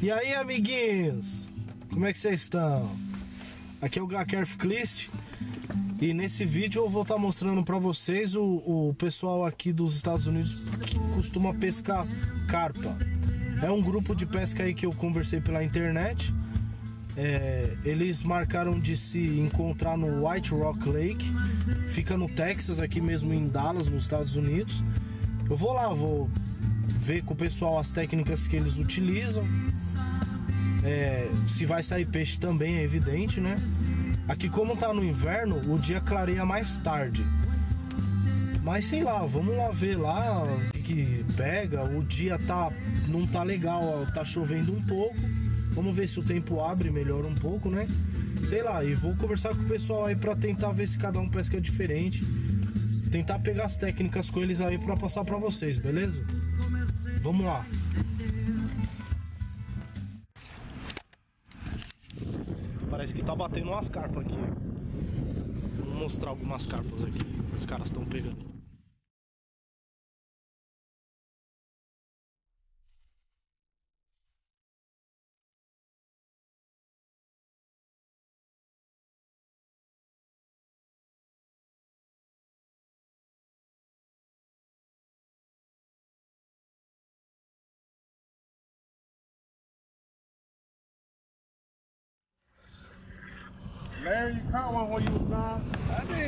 E aí, amiguinhos? Como é que vocês estão? Aqui é o Glaquerf e nesse vídeo eu vou estar mostrando pra vocês o pessoal aqui dos Estados Unidos que costuma pescar carpa. É um grupo de pesca aí que eu conversei pela internet. Eles marcaram de se encontrar no White Rock Lake, fica no Texas, aqui mesmo em Dallas, nos Estados Unidos. Eu vou lá, vou ver com o pessoal as técnicas que eles utilizam, se vai sair peixe também é evidente, né? Aqui, como tá no inverno, o dia clareia mais tarde, mas sei lá, vamos lá ver lá o que pega. O dia não tá legal, ó, tá chovendo um pouco. Vamos ver se o tempo abre, melhora um pouco, né? Sei lá, e vou conversar com o pessoal aí pra tentar ver se cada um pesca diferente. Tentar pegar as técnicas com eles aí pra passar pra vocês, beleza? Vamos lá. Parece que tá batendo umas carpas aqui. Vou mostrar algumas carpas aqui que os caras estão pegando.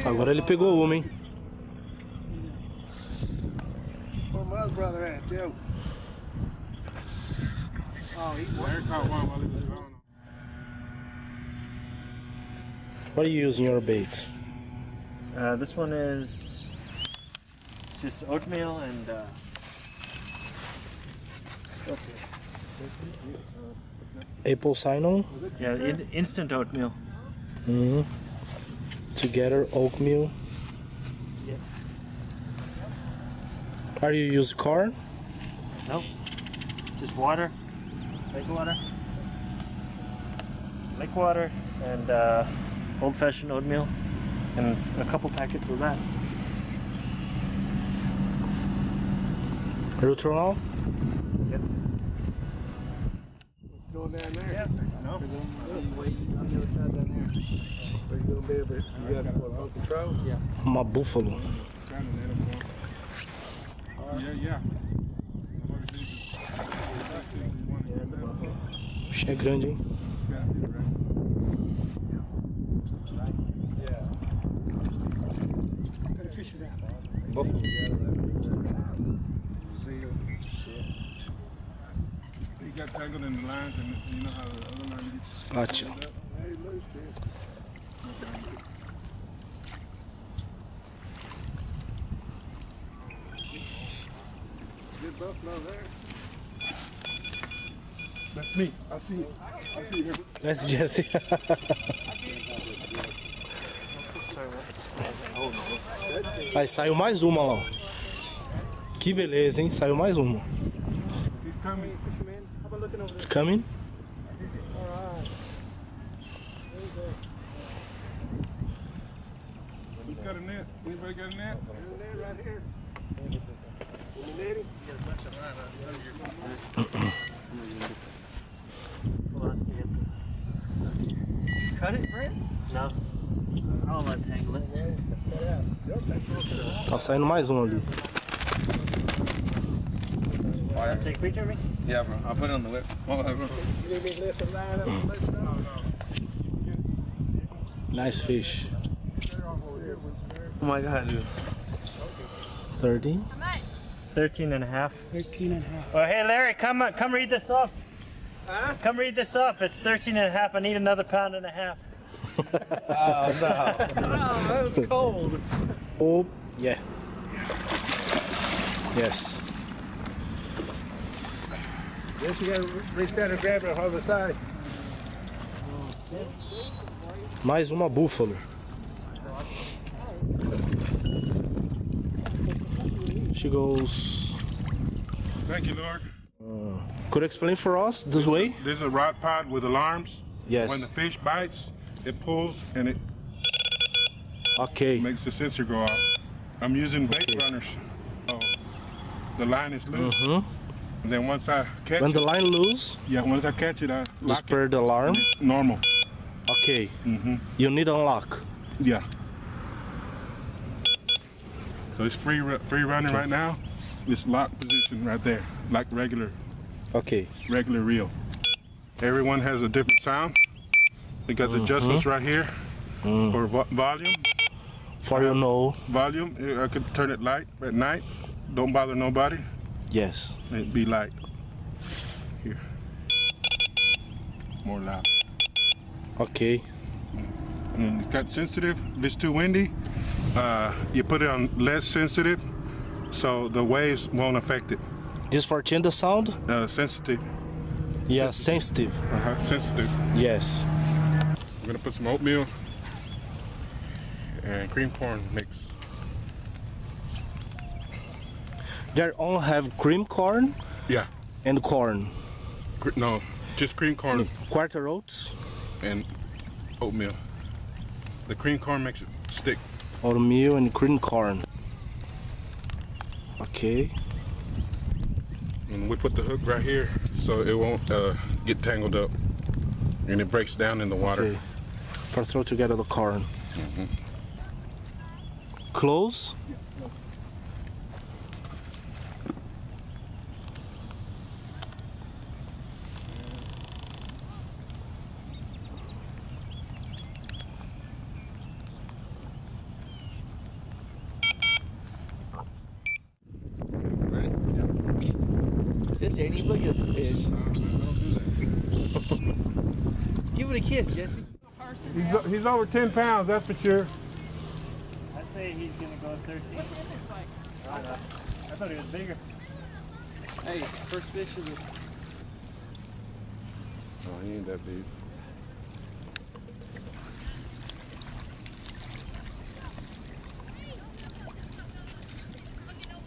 Agora ele pegou uma, hein? What are you using your bait? This one is just oatmeal and Apple cinnamon? yeah, instant oatmeal. Together oatmeal. Yep. Are you use corn? Nope. Just water, lake water, and old-fashioned oatmeal, and a couple packets of that. Neutral? Yep. Going down there? Yeah. No. On the other side down there. Are you gonna be able to? You got remote control? Yeah. Uma búfalo. Yeah. O bicho é grande, hein? Buffalo. He got tangled in the lines, and you know how the other line gets. Gotcha. Hey, loose fish. Good buffalo there. That's me. I see it. I see it. That's Jesse. Aí saiu mais uma lá, ó. Que beleza, hein? Saiu mais uma. He's coming. It's coming? Who's got a net? Anybody got a net? There's a net right here. You net it? Cut it, Brent? No. I'll untangle it. Tá saindo mais uma ali. Want to take a picture of me? Yeah, bro. I'll put it on the whip. Bro. You need me to lift the line up and let it go? Nice fish. Oh my God, dude. 30. 13 and a half. 13 and a half. Oh, hey Larry, come read this off. Huh? Come read this off. It's 13 and a half. I need another pound and a half. Oh, no. Oh, that was cold. Oh, yeah. Yes. Guess you gotta reach down and grab it on the other side. Mais uma búfalo. She goes. Thank you, Lord. Could you explain for us this way? This is a rod pod with alarms. Yes. When the fish bites, it pulls and it Okay. makes the sensor go off. I'm using bait runners. Oh, the line is loose. And then once I catch When it, the line loose, yeah, once I catch it, I lock disperse the alarm. it. Normal. Okay. You need unlock. Yeah. So it's free running right now. It's lock position right there, like regular Okay. reel. Everyone has a different sound. We got the adjustments right here for volume. For you know. Volume, I could turn it light at night. Don't bother nobody. Yes. It'd be light. Here. More loud. Okay. And it's got sensitive. If it's too windy, you put it on less sensitive, so the waves won't affect it. This for change the sound? Sensitive. Yeah, sensitive. Sensitive. Yes. I'm gonna put some oatmeal and cream corn mix. They all have cream corn Yeah. and corn. No, just cream corn Quarter oats, and oatmeal. The cream corn makes it stick. oatmeal and cream corn. Okay. And we put the hook right here so it won't get tangled up and it breaks down in the water. Okay. For throw together the corn. Close. This ain't even look at the fish. Give it a kiss, Jesse. He's over 10 pounds, that's for sure. I'd say he's gonna go 13. I thought he was bigger. Hey, first fish of the... Oh, he ain't that big.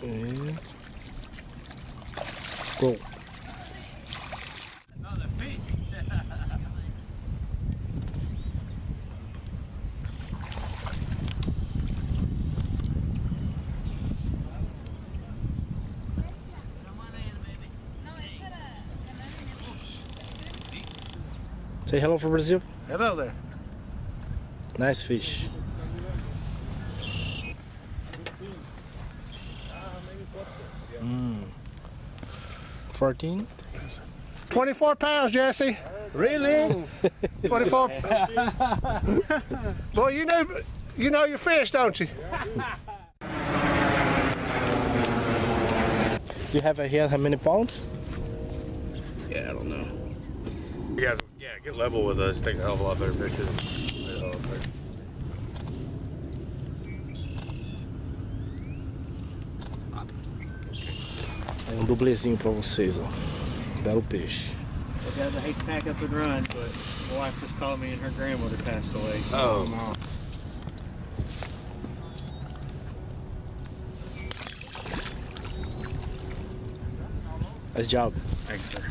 And go. Another fish. Say hello for Brazil. Hello there. Nice fish. 14. 24 pounds, Jesse. Really? 24. Boy, you know your fish, don't you? You have here how many pounds? Yeah, I don't know. You guys, yeah, get level with us. Takes a hell of a lot better pictures. É dublezinho pra vocês, ó. Belo peixe. Well, guys, I hate to pack up and run, but my wife just called me and her grandmother passed away. So Oh, no. Nice job. Thanks, sir.